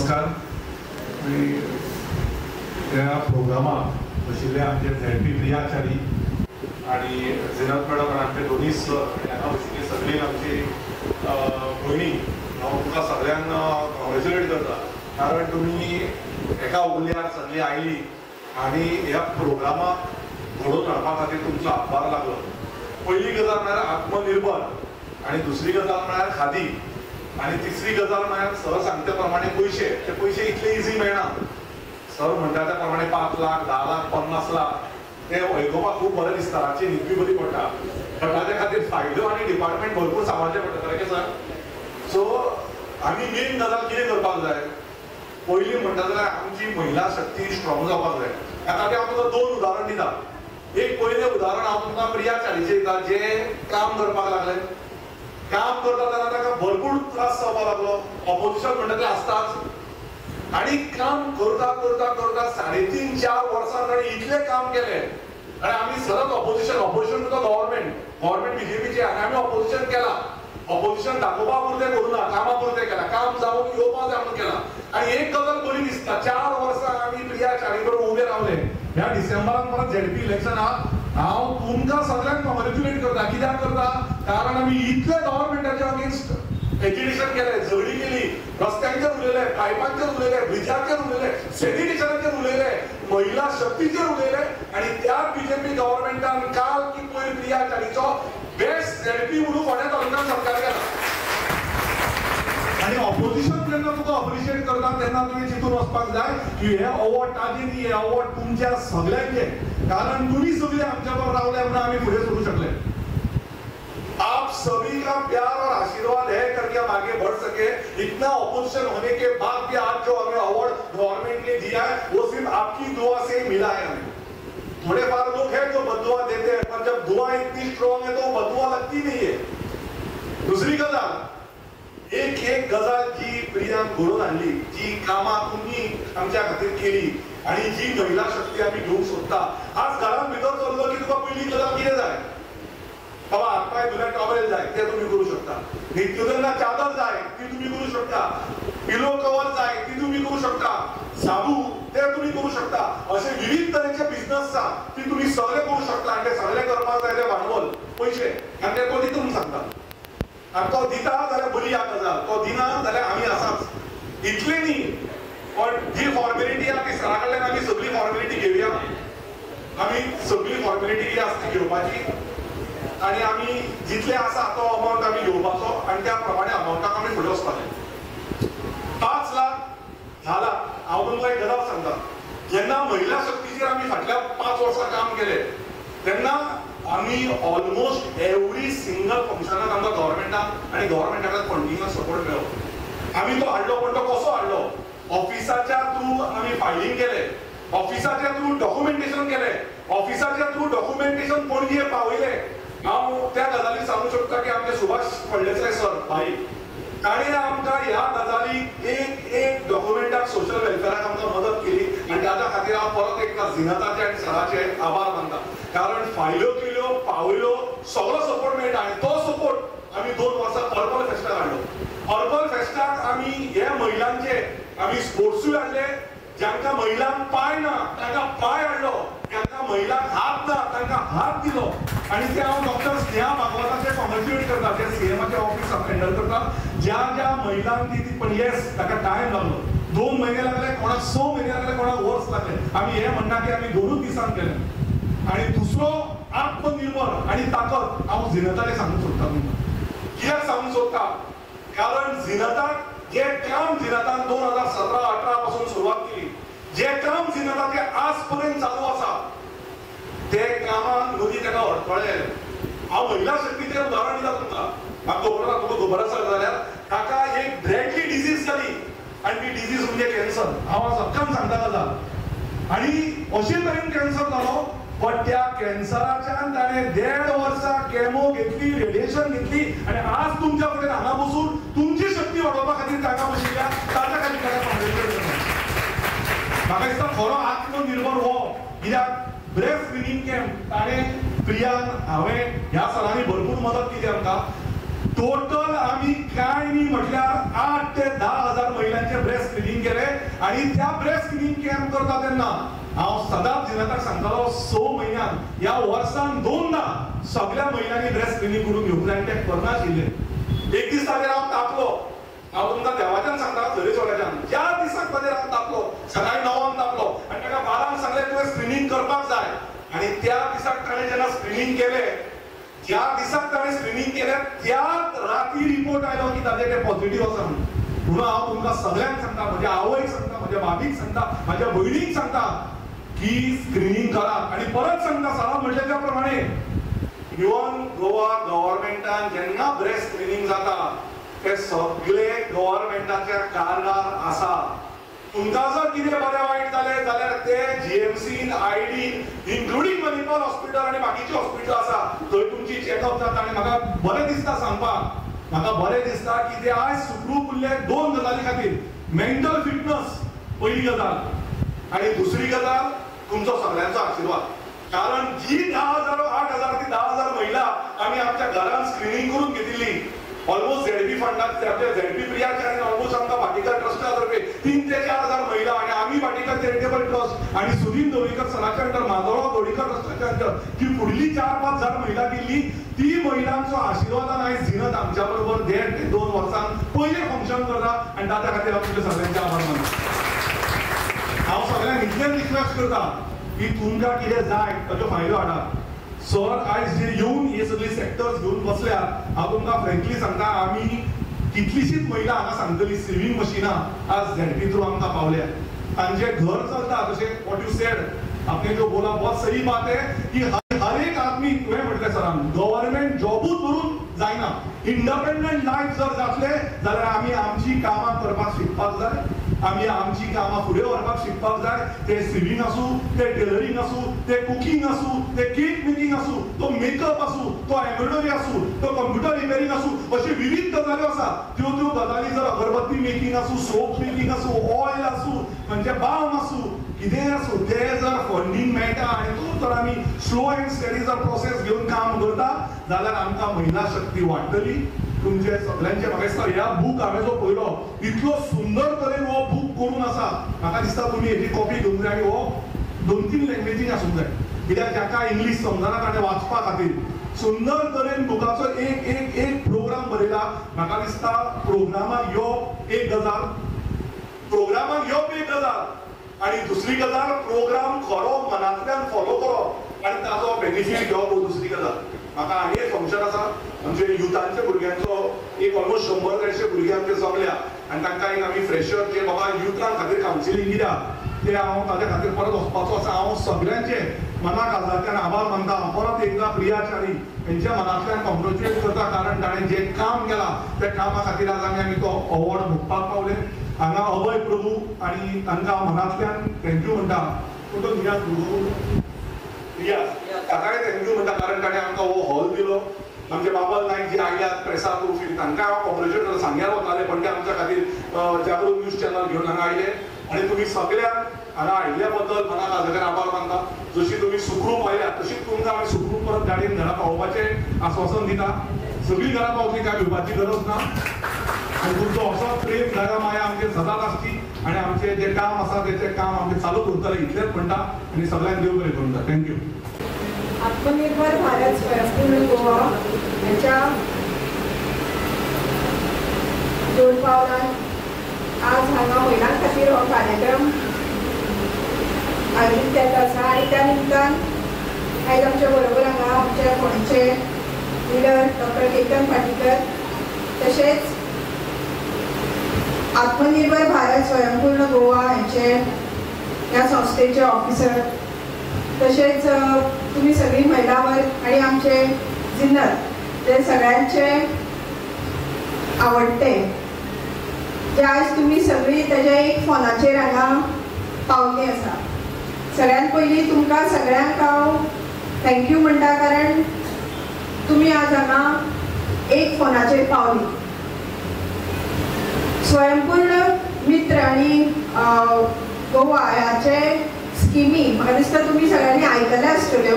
नमस्कार. ह्या प्रोग्रामात बशिल्ले आमचे झेडपी प्रियाचारी आणि झिनत मॅडम आणि आमचे दोन्ही सर यांना बशिल्ली सगळी आमची भयणी हांव तुमकां सगळ्यांना कॉंग्रॅच्युलेट करता. कारण तुम्ही एका उगल्यार सगळी आयली आणि ह्या प्रोग्रामाक घडोवन हाडपा खातीर तुमचो हातभार लागलो. पहिली गजाल म्हळ्यार आत्मनिर्भर आणि दुसरी गजाल म्हळ्यार खादी आणि तिसरी गजाल म्हळ्यार सर सांगता प्रमाणे पयशे. ते पयशे इतले इजी मेळना. सर म्हणटा त्या प्रमाणे 5 लाख 10 लाख 50 लाख ते आयकुपाक खूब बरें दिसता. रातची न्हीद बी बरी पडटा. बट ताचे खातीर फायदो आनी डिपार्टमेंट भरपूर सांबाळचें पडटा खरें सर. सो आमी मेन गजाल कितें करपाक जाय, पयलीं म्हणटा जाल्यार आमची महिला शक्ती स्ट्रॉंग जावपाक जाय. ताका हांव तुका 2 उदाहरण दिता. एक पयलें उदाहरण हांव तुमकां प्रिया चाळीचें दिता, जे काम करपाक लागले. काम करता तेन्ना ताका भरपूर त्रास जावपाक लागलो. ऑपोजिशन म्हणटा तें आसताच. आणि काम करता करता करता 3.5-4 वर्सां ताणें इतलें काम केलें आणि आमी सरत ऑपोजिशन टू द गव्हर्नमेंट बीजेपीचे आमी ऑपोजिशन केला. ऑपोजिशन दाखोवपा पुरतें करूं ना, कामा पुरतें केला. काम जावन येवपा जाय म्हणून केला. आणि एक गजाल बरी दिसता, 4 वर्सां आमी प्रिया चाळी बरोबर उबे रावले. ह्या डिसेंबरान परत झेडपी इलेक्शन हांव तुमकां सगळ्यांक कॉंग्रॅच्युलेट करता. कित्याक करता? कारण आमी इतले गव्हर्नमेंटाच्या अगेन्स्ट एज्युकेशन केले, झगडी केली, रस्त्यांचेर उलयले, पायपांचेर उलयले, ब्रिजाचेर उलयले, सॅनिटेशनाचेर उलयले, महिला शक्तीचेर उलयले. आणि त्या बीजेपी गव्हर्नमेंटान काल की पयर प्रिया चाळीचो बेस्ट झेडपी म्हणून फोंड्या तालुक्यात सत्कार केला. आणि ऑपोजिशन जेन्ना तुका अप्रिशिएट करता तेन्ना तुवें चिंतून वचपाक जाय की हे अवॉर्ड ताजे न्ही, हे अवॉर्ड तुमच्या सगळ्यांचे. कारण तुमी सगळे आमच्या बरोबर रावले म्हणून आमी फुडें सरूं शकले. आप सभी का प्यार और आशीर्वाद है करके हम आगे बढ़ सके. इतना ऑपोजिशन होने के बाद भी आज जो हमें अवार्ड गवर्नमेंट ने दिया है वो सिर्फ आपकी दुआ से ही मिला है. हमें थोड़े बार लोग हैं जो बददुआ देते हैं, पर जब दुआ इतनी स्ट्रॉन्ग है तो बददुआ लगती नहीं है. दूसरी गजाल, एक गजाल जी प्रियान घडोवन हाडली, जी कामां तुम्ही आमच्या खातीर केली आणि जी महिला शक्ती आम्ही घेवंक सोदता. आज घरान भितर चल्लो की तुका पयली गजाल कितें जाय? बाबा हातपाय धुवून टॉवेल जाय ते तुम्ही करू शकता. न्हिदतना चादर जाय ती तुम्ही करू शकता. पिलो कवर जाय ती तुम्ही करू शकता. साबू ते तुम्ही करू शकता. असे विविध तरेचे बिझनेस आसा ती तुम्ही सगळे करू शकता. आणि ते सगळे करपाक जाय ते भांडवल पयशे आणि ते तो दिता सांगता. आणि तो दिता जाल्यार बरी या गजाल, तो दिना जाल्यार आमी आसाच. इतले न्ही, पण जी फॉर्मेलिटी आहा ती सरा कडल्यान आमी सगळी फॉर्मेलिटी घेवया. आमी सगळी फॉर्मेलिटी कितें आसा ती घेवपाची आणि आम्ही जितले आसा तो अमाउंट आम्ही घेवपाचो आणि त्या प्रमाणे अमाउंटाक आम्ही फुडें वचपाचें. 5 लाख 10 लाख हांव तुमकां एक गजाल सांगता. जेन्ना महिला शक्तीचेर आमी फाटल्या 5 वर्सां काम केलें तेन्ना आमी ऑलमोस्ट एवरी सिंगल फंक्शनाक आमकां गव्हर्नमेंटान आणि गव्हर्नमेंटाक फंडिंगाक सपोर्ट मेळ्ळो. आमी तो हाडलो, पण तो कसो हाडलो? ऑफिसाच्या थ्रू आमी फायलिंग केलें, ऑफिसाच्या थ्रू डॉक्युमेंटेशन केलें, ऑफिसाच्या थ्रू डॉक्युमेंटेशन पणजे पावयलें. हांव त्या गजाली सांगू शकता की आमचे सुभाष फळदेसाय सर भाई ताणें आमकां ह्या गजालीक एक डॉक्युमेंटाक सोशल वेलफेअराक आमकां मदत केली. आणि ताच्या खातीर हांव परत एकदा झिनताचे आणि सराचे आभार मानता. कारण फायल्यो केल्यो, पावयल्यो, सगळो सपोर्ट मेळटा. आणि तो सपोर्ट आमी 2 वर्सां पर्पल फेस्टाक हाडलो. पर्पल फेस्टाक आमी हे महिलांचे आमी स्पोर्ट्सूय हाडले. ज्यांका महिलांक पाय ना तांकां पाय हाडलो, ज्यांका महिलांक हात ना तांकां हात दिलो. आणि ते हांव डॉक्टर स्नेहा भागवताचे कॉंग्रॅच्युलेट करता, जे सीएमाचे ऑफिस हँडल करता. ज्या महिलांक ती पण येस ताका टायम लागलो, 2 महिने लागले, कोणाक 6 महिने लागले, कोणाक वर्स लागले. आमी हे म्हणना की आमी 2 दिसान केलें. आणि दुसरो आत्मनिर्भर आणि ताकद हांव झिनताचे सांगूंक सोदता तुमकां. कित्याक सांगूंक सोदता? कारण झिनताक जे काम झिनतान 2017-18 पासून सुरवात केली, जे काम झिनताचे आज पर्यंत चालू आसा, ते कामाक मदीं ताका अडथळे. हांव महिला शक्तीचेर उदाहरण दिता तुमकां. म्हाका खबर आसा जाल्यार ताका एक ब्रेडली डिजीज जाली आणि ती डिजीज म्हणजे कॅन्सर. हांव आज हक्कान सांगता गजाल. आणि अशे तरेन कॅन्सर जालो, पण त्या कॅन्सराच्यान ताणें 1.5 वर्सां केमो घेतली, रेडिएशन घेतली. आणि आज तुमच्या कडेन हांगा बसून तुमची शक्ती वाडोवपा खातीर जागा बशिल्ल्या ताच्या खातीर ताका कॉंग्रॅच्युलेट करता. म्हाका दिसता खरो आत्मनिर्भर हो. कित्याक ब्रेस्ट स्क्रीनिंग कॅम्प ताणें प्रियान हांवें ह्या सरांनी भरपूर मदत केली आमकां. टोटल आम्ही काय नाही म्हटल्यार 8 ते 10 हजार महिलांचे ब्रेस्ट स्क्रीनिंग केले आणि त्या ब्रेस्ट स्क्रीनिंग कॅम्प करता तेन्ना हांव सदांच जिनताक सांगतालो 6 म्हयन्यांत ह्या वर्सान 2दा सगळ्या महिलांनी ब्रेस्ट स्क्रीनिंग करून घेवंक जाय, ते करनाशिल्ले. एक दीस ताजेर हांव तापलो, हांव तुमकां देवाच्यान सांगता झरेचोड्याच्यान, ज्या दिसाक ताजेर हांव तापलो सकाळी 9 तापलो आनी ताका 12 सांगलें तुवें स्क्रीनिंग करपाक जाय. आणि त्या दिसाक ताणें जेन्ना स्क्रीनिंग केलें, ज्या दिसाक ताणें स्क्रीनिंग केलें त्याच राती रिपोर्ट आयलो की ताजें तें पॉझिटिव्ह आसा म्हणून. म्हणून हांव तुमकां सगळ्यांक सांगता, म्हज्या आवयक सांगता, म्हज्या भाभीक सांगता, म्हज्या भयणीक सांगता की स्क्रीनिंग करात. आणि परत सांगता सरान म्हणले त्या प्रमाणे इवन गोवा गव्हर्नमेंटान जेन्ना ब्रेस्ट स्क्रीनिंग जाता ते सगळे गव्हर्नमेंटाचे कारभार आसा. तुमकां जर कितें बरें वायट जालें जाल्यार ते जीएमसीन, आयडीन, इन्क्लुडींग मणिपाल हॉस्पिटल आनी बाकीचे हॉस्पिटल आसा, थंय तुमची चॅकअप जाता. आनी म्हाका बरें दिसता सांगपाक, म्हाका बरें दिसता की ते आज सुखरूप उरले 2 गजाली खातीर. मेंटल फिटनेस पयली गजाल आणि दुसरी गजाल तुमचो सगळ्यांचो आशिर्वाद. कारण जी 10,000 8,000 ते 10,000 महिला आम्ही आमच्या घरात स्क्रीनिंग करून घेतली, ऑलमोस्ट झेडपी फंडात झेडपी प्रियाच्या आणि ऑलमोस्ट आमकां भाटीकर ट्रस्टातर्फे 3 ते 4,000 महिला आणि आम्ही भाटीकर चॅरिटेबल ट्रस्ट आणि सुधीर दवडीकर सराच्या अंडर माधवराव दवडीकर ट्रस्टाच्या अंडर जी फुडली 4-5 हजार महिला दिल्ली, ती महिलांचो आशिर्वादान आयज झिनत आमच्या बरोबर 1.5 ते 2 वर्सां पयले फंक्शन करता आणि ताच्या खातीर हांव तुमच्या सगळ्यांचे आभार मानता. हांव सगळ्यांक इतलेंच रिक्वेस्ट करता की तुमकां कितें जाय ताचो फायदो हाडात. सर आयज जे येवन हे सगळे सेक्टर्स घेवन बसल्यात, हांव तुमकां फ्रँकली सांगता आमी कितलीशीच महिला हांगा सांगतली सेविंग मशिनां आज झेडपी थ्रू आमकां पावल्या. तांचे घर चलता जशें वॉट यू सेड, आपने जो बोला बहुत सही बात है की हर एक आदमी, तुवें म्हटलें सरान, गव्हर्नमेंट जॉबूच करून जायना. इंडिपेंडंट लायफ जर जातले जाल्यार आमी आमची कामां करपाक शिकपाक जाय, आमी आमची कामां फुडें व्हरपाक शिकपाक जाय. ते सिविंग आसूं, ते टेलरिंग आसूं, ते कुकिंग आसूं, ते केक मेकिंग आसूं, तो मेकअप आसूं, तो एम्ब्रॉयडरी आसूं, तो कंप्युटर रिपेरिंग आसूं, अशी विविध गजाली आसा. त्यो गजाली जर अगरबत्ती मेकिंग आसूं, सोप मेकिंग आसूं, ऑयल आसूं, म्हणजे बाम आसूं, कितें आसूं, ते जर फंडींग मेळटा आनी तो जर आमी स्लो एंड स्टडी जर प्रोसेस घेवन काम करता जाल्यार आमकां महिला शक्ती वाडटली. तुमचे सगळ्यांचे म्हाका दिसता ह्या बूक हांवें जो पळयलो इतलो सुंदर तरेन हो बूक करून आसा. म्हाका दिसता तुमी हेजी कॉपी घेवंक जाय आनी हो 2-3 लँग्वेजीन आसूंक जाय, कित्याक जाका इंग्लीश समजना ताणें वाचपा खातीर सुंदर तरेन बुकाचो एक प्रोग्राम बरयला. म्हाका दिसता प्रोग्रामाक येवप एक गजाल, प्रोग्रामाक येवप एक गजाल आणि दुसरी गजाल प्रोग्राम खरो मनांतल्यान फॉलो करप आणि ताजो बेनिफीट घेवप हो दुसरी गजाल. म्हाका आनी एक फंक्शन आसा आमचे युथांच्या भुरग्यांचो, एक ऑलमोस्ट 100-150 भुरगे आमचे जमल्या आनी तांकां एक आमी फ्रेशर जे बाबा युथां खातीर कावन्सिलींग कित्याक ते हांव ताच्या खातीर परत वचपाचो आसा. हांव सगळ्यांचे मना काळजांतल्यान आभार मानता. परत एकदा प्रियाचारी हेंच्या मनांतल्यान कॉंग्रेच्युलेट करता, कारण ताणें जे काम केलां त्या कामा खातीर आज आमी तो अवॉर्ड भोगपाक पावले. हांगा अभय प्रभू आनी तांकां मनांतल्यान थँक्यू म्हणटा. फोटो ताकाय थँक्यू म्हणटा, कारण ताणें आमकां हो हॉल दिलो. आमचे बाबल नायक जे आयल्यात प्रेसा प्रूफ तांकां हांव कॉंग्रेच्युलेट करता. सांग्यार वताले पण ते आमच्या खातीर जागृत न्यूज चॅनल घेवन हांगा आयले आनी तुमी सगळ्यांक हांगा आयिल्ल्या बद्दल मना काळजाचेर आभार मानता. जशी तुमी सुखरूप आयल्या तशीच तुमकां आमी सुखरूप परत गाडयेन घरा पावोवपाचें आश्वासन दिता. सगळीं घरा पावतली काय भिवपाची गरज ना. तुमचो असो प्रेम दया माया आमचे सदांच आसची आनी आमचे जे काम आसा तेचे काम आमचे चालूच उरतले इतलेंच म्हणटा आनी सगळ्यांक देव बरें करूं. थँक्यू. आत्मनिर्भर भारत स्वयंपूर्ण गोवा ह्याच्या 2 पावलान आज हांगा महिलां खातीर हो कार्यक्रम आयोजीत केल्लो आसा आनी त्या निमतान आयज आमच्या बरोबर हांगा आमचे फोंडेचे लिडर डॉक्टर केतन पाटीकर, तशेंच आत्मनिर्भर भारत स्वयंपूर्ण गोवा ह्याचे ह्या संस्थेचे ऑफिसर, तसेच तुम्ही सगळी महिला वर्ग आणि आमचे जिन्नत ते सगळ्यांचे आवडते जे आज तुम्ही सगळी त्याच्या एक फोनाचेर हांगा पावली आसा. सगळ्यात पयलीं तुमकां सगळ्यांक हांव थँक्यू म्हणटा, कारण तुम्ही आज हांगा एक फोनाचेर पावली. स्वयंपूर्ण मित्र आणि गोवा ह्याचे स्किमी म्हाका दिसता तुम्ही सगळ्यांनी आयकल्या आसतल्यो,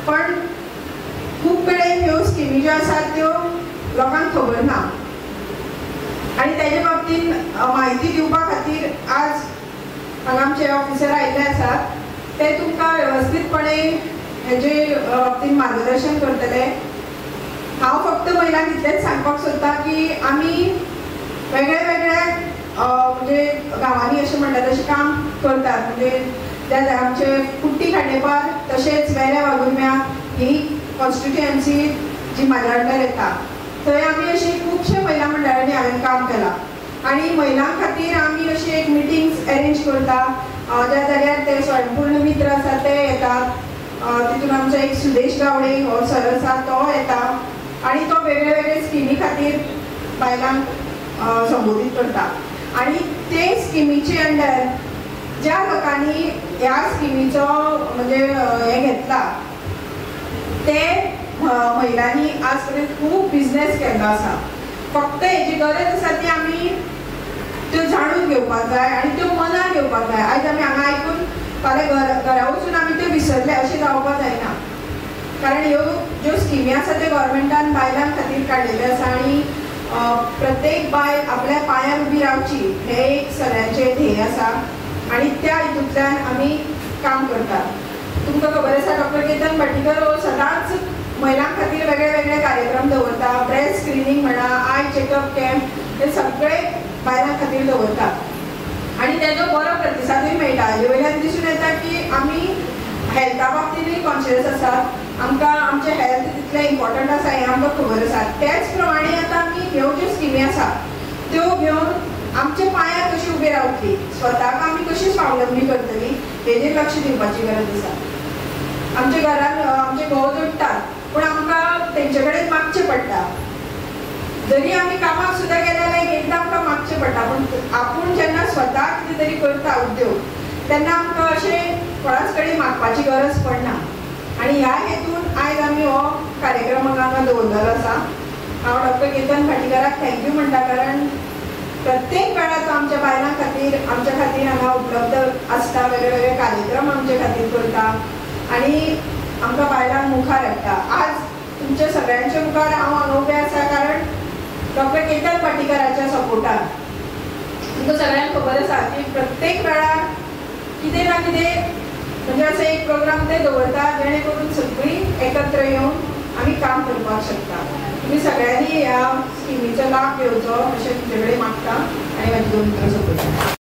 पण खूब कडेन ह्यो स्किमी ज्यो आसात त्यो लोकांक खबर ना आनी तेजे बाबतींत म्हायती दिवपा खातीर आज ऑफिसर आयिल्ले आसात ते तुमकां वेवस्थीतपणे हेजे बाबतींत मार्गदर्शन करतले. हांव फक्त महिलांक इतलेंच सांगपाक सोदतां की आमी वेगळ्या वेगळ्या म्हणजे गांवांनी अशें म्हणटा तशें काम करतात. म्हणजे आमचे कुट्टी खांडेपार तशेंच वेऱ्या वागुर्म्या ही कॉन्स्टिट्युएन्सी जी म्हाज्या अंडर येता थंय आमी अशी खुबशे महिला मंडळांनी हांवें काम केलां. आनी महिलां खातीर आमी अशी एक मिटिंग्स अरेंज करता ज्या जाग्यार ते स्वयंपूर्ण मित्र आसा ते येतात. तितून आमचो एक सुदेश गावडे हो सर आसा तो येता आनी तो वेगळे वेगळे स्किमी खातीर बायलांक संबोधीत करता. आनी ते स्किमीचे अंडर ज्या लोकांनी ह्या स्किमीचो म्हणजे हे घेतला ते महिलांनी आज पर्यंत खूब बिझनेस केल्लो आसा. फक्त हेजी गरज आसा ती आमी त्यो जाणून घेवपाक जाय आनी त्यो मनार घेवपाक जाय. आयज आमी हांगा आयकून फाल्यां घरा वचून आमी त्यो विसरले अशें जावपाक जायना. कारण ह्यो ज्यो स्किमी आसा त्यो गोवोरमेंटान बायलां खातीर काडिल्ल्यो आसा आनी प्रत्येक बायल आपल्या पांयार उबी रावची हे एक सगळ्यांचें ध्येय आसा आनी त्या हितूंतल्यान आमी काम करतात. तुमकां खबर आसा डॉक्टर केतन भाटीकर हो सदांच महिलां खातीर वेगळे वेगळे कार्यक्रम दवरता. ब्रेस्ट स्क्रिनींग म्हणा, आय चेकअप कॅम्प हे सगळे बायलां खातीर दवरतात आनी तेजो बरो प्रतिसादूय मेळटा. हाजे वयल्यान दिसून येता की आमी हेल्था बाबतींतूय कॉन्शियस आसात. आमकां आमचें हेल्थ तितलें इम्पॉर्टंट आसा हें आमकां खबर आसा. त्याच प्रमाणे आतां आमी ह्यो ज्यो स्किमी आसा त्यो घेवन आमच्या पांयार कशी उबी रावतली, स्वताक आमी कशी स्वावलंबी करतली हेजेर लक्ष दिवपाची गरज आसा. आमच्या घरान आमचे घोव जोडटात पूण आमकां तेंचे कडेन मागचें पडटा. जरी आमी कामाक सुद्दां गेले जाल्यार एकदां आमकां मागचें पडटा पूण आपूण जेन्ना स्वताक कितें तरी करता उद्योग तेन्ना आमकां अशें कोणाच कडेन मागपाची गरज पडना. आनी ह्या हेतून आयज आमी हो कार्यक्रम हांगा दवरलेलो आसा. हांव डॉक्टर केतन भाटीकाराक थँक्यू म्हणटा कारण प्रत्येक वेळार तो आमच्या बायलां खातीर आमच्या खातीर हांगा उपलब्ध आसता. वेगळे वेगळे कार्यक्रम आमचे खातीर करता आनी आमकां बायलांक मुखार हाडटा. आज तुमच्या सगळ्यांच्या मुखार हांव हांगा उबें आसा कारण डॉक्टर केतन भाटीकाराच्या सपोर्टान. तुमकां सगळ्यांक खबर आसा की प्रत्येक वेळार कितें ना कितें म्हणजे असं एक प्रोग्राम ते दवरता जेणे करून सगळीं एकत्र येवन आमी काम करपाक शकता. तुम्ही सगळ्यांनी ह्या स्किमीचो लाभ घेवचो अशें तुमचे कडेन मागता आनी म्हाजी दोन मित्र सोपयता.